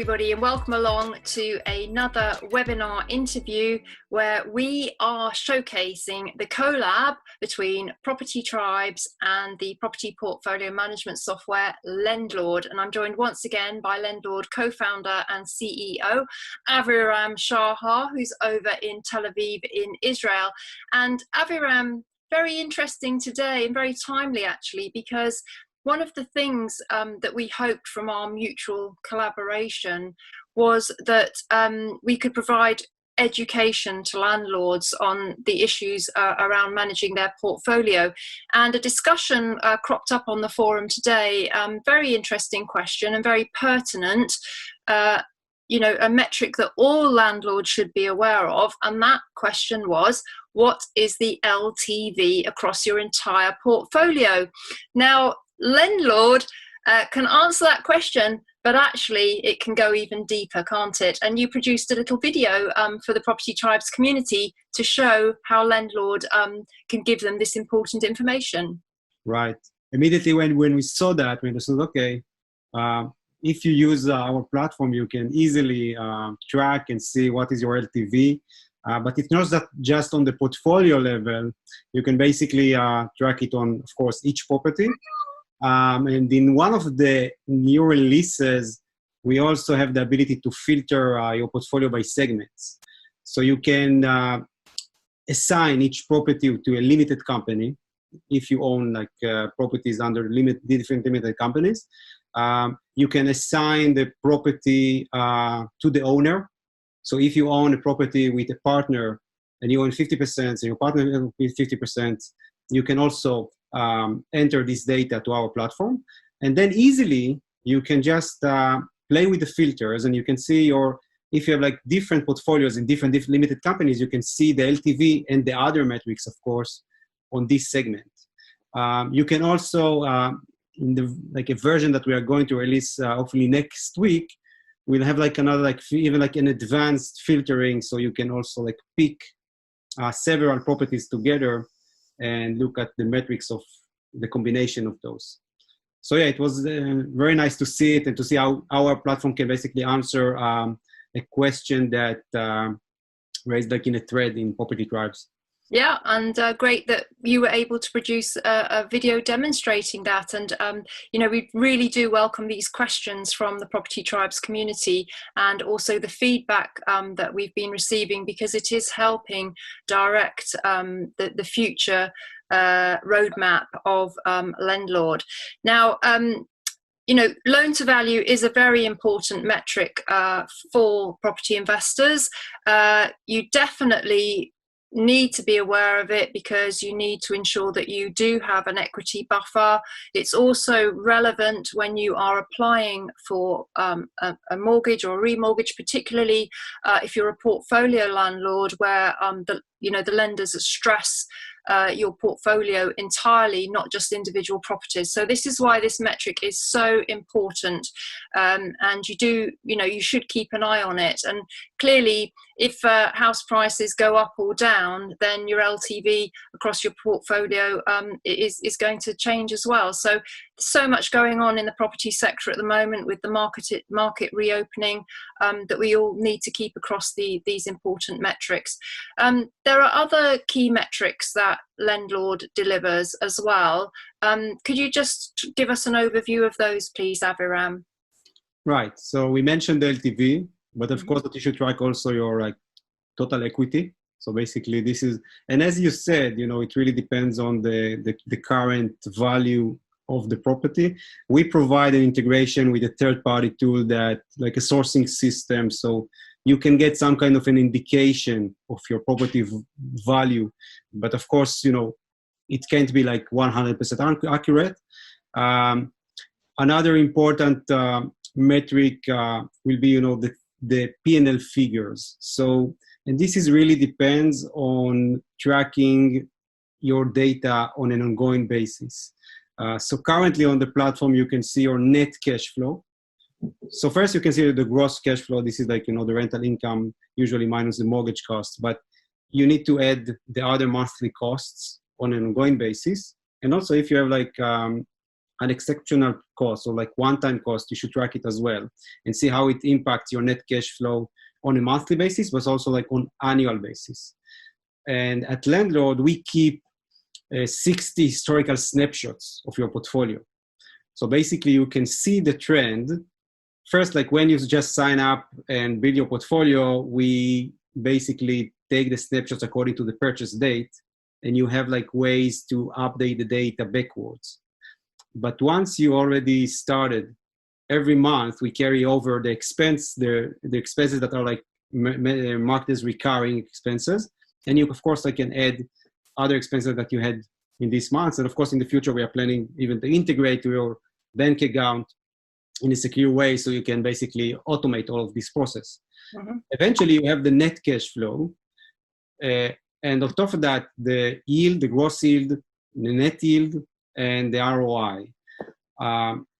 everybody, and welcome along to another webinar interview where we are showcasing the collab between Property Tribes and the property portfolio management software Lendlord. And I'm joined once again by Lendlord co-founder and CEO Aviram Shahar, who's over in Tel Aviv in Israel. And Aviram, very interesting today and very timely actually, because one of the things that we hoped from our mutual collaboration was that we could provide education to landlords on the issues around managing their portfolio. And a discussion cropped up on the forum today, very interesting question and very pertinent, you know, a metric that all landlords should be aware of. And that question was, what is the LTV across your entire portfolio? Now, Lendlord can answer that question, but actually it can go even deeper, can't it? And you produced a little video for the Property Tribes community to show how Lendlord can give them this important information. Right. Immediately when we saw that, we said, okay, if you use our platform, you can easily track and see what is your LTV. But it's not that just on the portfolio level. You can basically track it on, of course, each property. And in one of the new releases, we also have the ability to filter your portfolio by segments. So you can assign each property to a limited company. If you own like properties under different limited companies, you can assign the property to the owner. So if you own a property with a partner and you own 50% and your partner with 50%, you can also enter this data to our platform, and then easily you can just play with the filters, and you can see if you have like different portfolios in different limited companies, you can see the LTV and the other metrics, of course, on this segment. You can also in the a version that we are going to release hopefully next week, we'll have like another even an advanced filtering, so you can also pick several properties together and look at the metrics of the combination of those. So yeah, it was very nice to see it and to see how our platform can basically answer a question that raised in a thread in Property Tribes. Yeah, and great that you were able to produce a video demonstrating that. And, you know, we really do welcome these questions from the Property Tribes community and also the feedback that we've been receiving, because it is helping direct the future roadmap of Lendlord. Now, you know, loan to value is a very important metric for property investors. You definitely need to be aware of it because you need to ensure that you do have an equity buffer. It's also relevant when you are applying for a mortgage or a remortgage, particularly if you're a portfolio landlord where the lenders stress your portfolio entirely, not just individual properties. So this is why this metric is so important, and you should keep an eye on it. And clearly, if house prices go up or down, then your LTV across your portfolio is going to change as well. So much going on in the property sector at the moment with the market reopening that we all need to keep across these important metrics. There are other key metrics that Lendlord delivers as well. Could you just give us an overview of those, please, Aviram? Right. So we mentioned the LTV, but of course that you should track also your total equity. So basically this is, and as you said, it really depends on the current value of the property. We provide an integration with a third-party tool that a sourcing system, so you can get some kind of an indication of your property value. But of course, it can't be 100% accurate. Another important metric will be, the P&L figures. So, and this is really depends on tracking your data on an ongoing basis. So currently on the platform, you can see your net cash flow. So first you can see the gross cash flow. This is the rental income, usually minus the mortgage cost, but you need to add the other monthly costs on an ongoing basis. And also if you have an exceptional cost or like one-time cost, you should track it as well and see how it impacts your net cash flow on a monthly basis, but also like on annual basis. And at Lendlord, we keep 60 historical snapshots of your portfolio. So basically you can see the trend. First, like when you just sign up and build your portfolio, we basically take the snapshots according to the purchase date, and you have like ways to update the data backwards. But once you already started, every month we carry over the expenses that are like marked as recurring expenses. And you, of course, like can add other expenses that you had in these months. And of course, in the future, we are planning even to integrate to your bank account in a secure way, so you can basically automate all of this process. Mm-hmm. Eventually, you have the net cash flow. And on top of that, the yield, the gross yield, the net yield, and the ROI.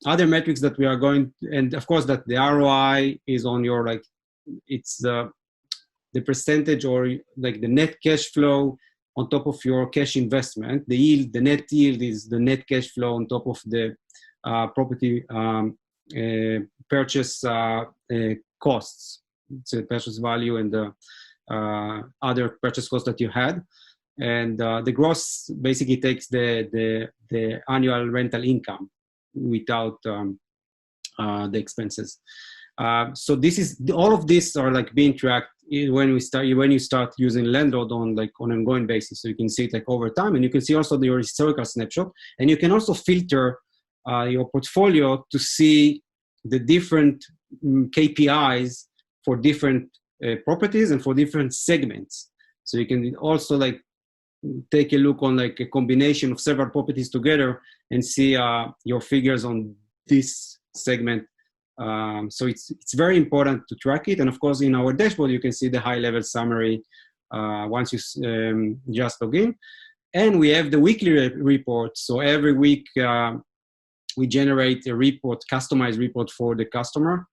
Other metrics that we are going, and of course that the ROI is on your, like, it's the percentage or like the net cash flow on top of your cash investment. The yield, the net yield is the net cash flow on top of the property purchase costs. It's the purchase value and the other purchase costs that you had. And the gross basically takes the annual rental income without the expenses. So this is, all of these are like being tracked when you start using Lendlord on an ongoing basis. So you can see it like over time, and you can see also your historical snapshot, and you can also filter your portfolio to see the different KPIs for different properties and for different segments. So you can also like take a look on like a combination of several properties together and see your figures on this segment. So it's very important to track it. And of course, in our dashboard, you can see the high-level summary once you just log in. And we have the weekly report. So every week, we generate a report, customized report for the customer.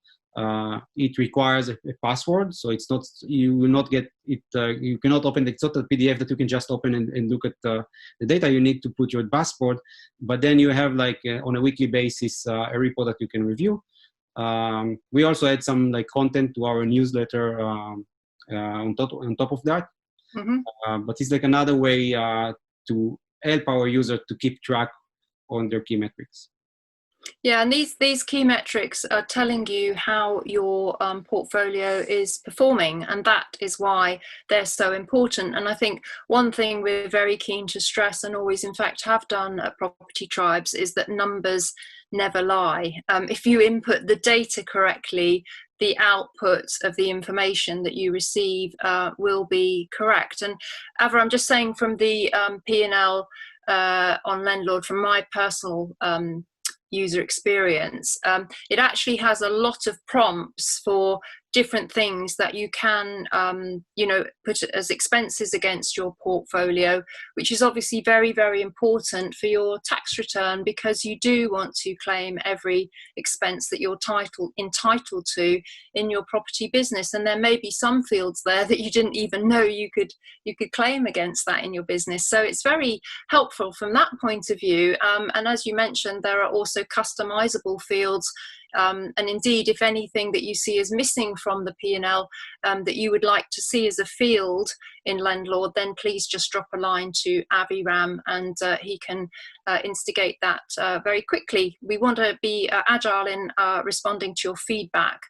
It requires a password, so it's not, you will not get it, you cannot open it. It's not a PDF that you can just open and look at the data. You need to put your password, but then you have like on a weekly basis a report that you can review. We also add some like content to our newsletter on top of that. Mm-hmm. But it's like another way to help our users to keep track on their key metrics. Yeah, and these key metrics are telling you how your portfolio is performing, and that is why they're so important. And I think one thing we're very keen to stress, and always in fact have done at Property Tribes, is that numbers never lie. If you input the data correctly, the output of the information that you receive will be correct. And Ava, I'm just saying from the P&L on Lendlord, from my personal user experience, it actually has a lot of prompts for different things that you can put as expenses against your portfolio, which is obviously very, very important for your tax return, because you do want to claim every expense that you're entitled to in your property business. And there may be some fields there that you didn't even know you could claim against that in your business. So it's very helpful from that point of view. And as you mentioned, there are also customizable fields. And indeed, if anything that you see is missing from the P&L that you would like to see as a field in Lendlord, then please just drop a line to Aviram, and he can instigate that very quickly. We want to be agile in responding to your feedback.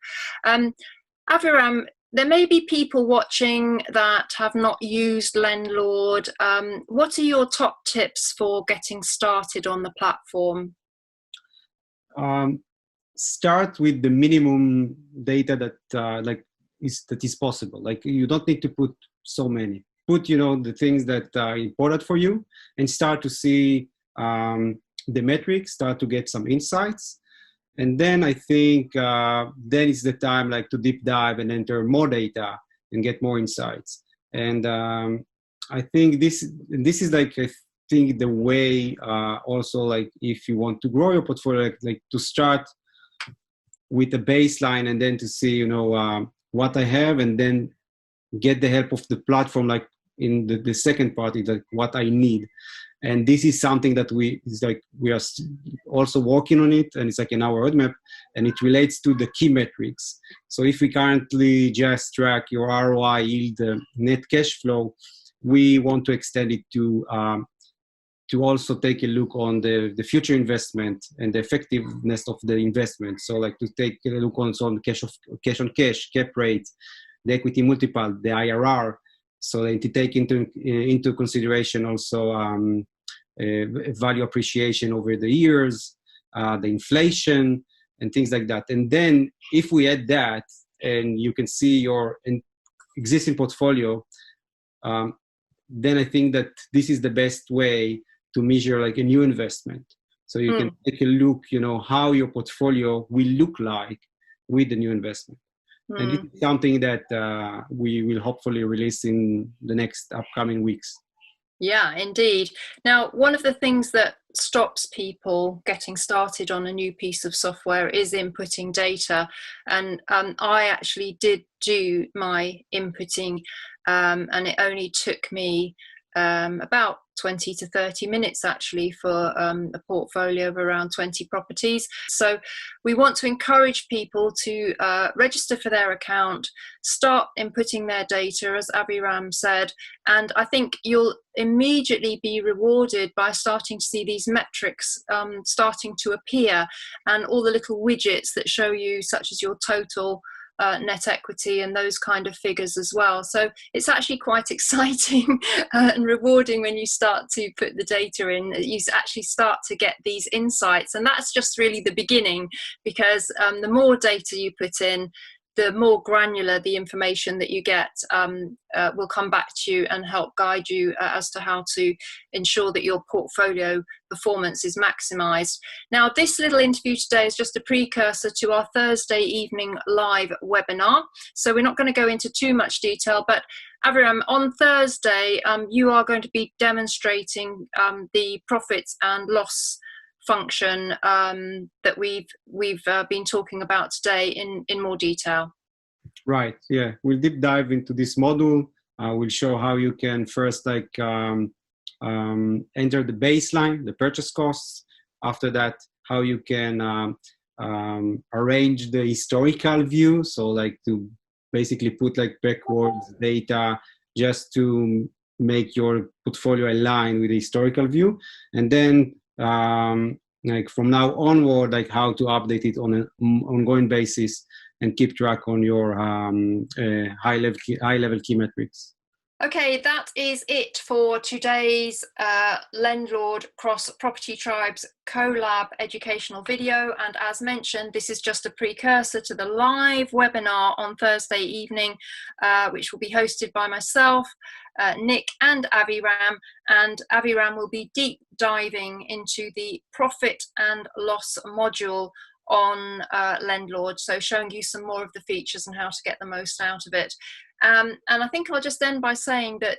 Aviram, there may be people watching that have not used Lendlord. What are your top tips for getting started on the platform? Start with the minimum data that is possible. Like, you don't need to put so many. Put the things that are important for you, and start to see the metrics, start to get some insights. And then I think then is the time like to deep dive and enter more data and get more insights. And I think this is like, I think the way also, like if you want to grow your portfolio, like to start with a baseline, and then to see what I have, and then get the help of the platform, like in the second part is like what I need. And this is something that we are also working on it, and it's like in our roadmap, and it relates to the key metrics. So if we currently just track your ROI, yield, net cash flow, we want to extend it to also take a look on the future investment and the effectiveness of the investment. So like to take a look also on cash on cash, cap rate, the equity multiple, the IRR. So to take into consideration also value appreciation over the years, the inflation, and things like that. And then if we add that, and you can see your existing portfolio, then I think that this is the best way to measure like a new investment. So you can take a look, how your portfolio will look like with the new investment. And this is something that we will hopefully release in the next upcoming weeks. Yeah, indeed. Now, one of the things that stops people getting started on a new piece of software is inputting data. And I actually did do my inputting, and it only took me about 20 to 30 minutes actually for a portfolio of around 20 properties. So we want to encourage people to register for their account, start inputting their data, as Abiram said, and I think you'll immediately be rewarded by starting to see these metrics starting to appear, and all the little widgets that show you, such as your total net equity and those kind of figures as well. So it's actually quite exciting and rewarding when you start to put the data in. You actually start to get these insights, and that's just really the beginning, because the more data you put in, the more granular the information that you get will come back to you and help guide you as to how to ensure that your portfolio performance is maximized. Now, this little interview today is just a precursor to our Thursday evening live webinar. So we're not going to go into too much detail, but Aviram, on Thursday, you are going to be demonstrating the profits and loss function that we've been talking about today in more detail. Right. Yeah, we'll deep dive into this module. We'll show how you can first enter the baseline, the purchase costs. After that, how you can arrange the historical view. So like to basically put like backwards data just to make your portfolio align with the historical view. And then like from now onward, like how to update it on an ongoing basis and keep track on your high level key metrics. Okay, that is it for today's Lendlord Cross Property Tribes collab educational video. And as mentioned, this is just a precursor to the live webinar on Thursday evening, which will be hosted by myself, Nick and Aviram. And Aviram will be deep diving into the profit and loss module on Lendlord, so showing you some more of the features and how to get the most out of it. And I think I'll just end by saying that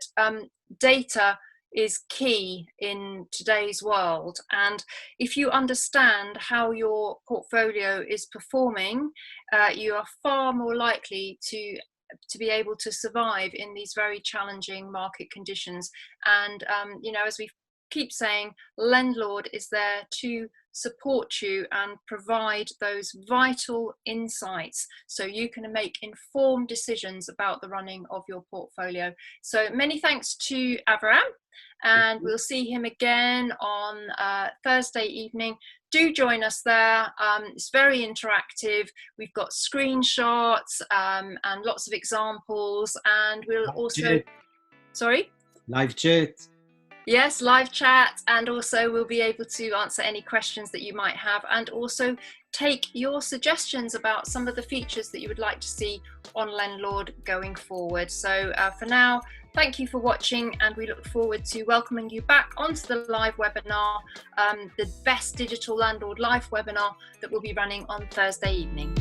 data is key in today's world, and if you understand how your portfolio is performing, you are far more likely to be able to survive in these very challenging market conditions. And as we keep saying, Lendlord is there to support you and provide those vital insights so you can make informed decisions about the running of your portfolio. So many thanks to Aviram, and we'll see him again on Thursday evening. Do join us there. It's very interactive. We've got screenshots and lots of examples, and we'll also... Sorry? Live chat. Yes, live chat, and also we'll be able to answer any questions that you might have, and also take your suggestions about some of the features that you would like to see on Lendlord going forward. So for now, thank you for watching, and we look forward to welcoming you back onto the live webinar, the best digital Landlord Life webinar that will be running on Thursday evening.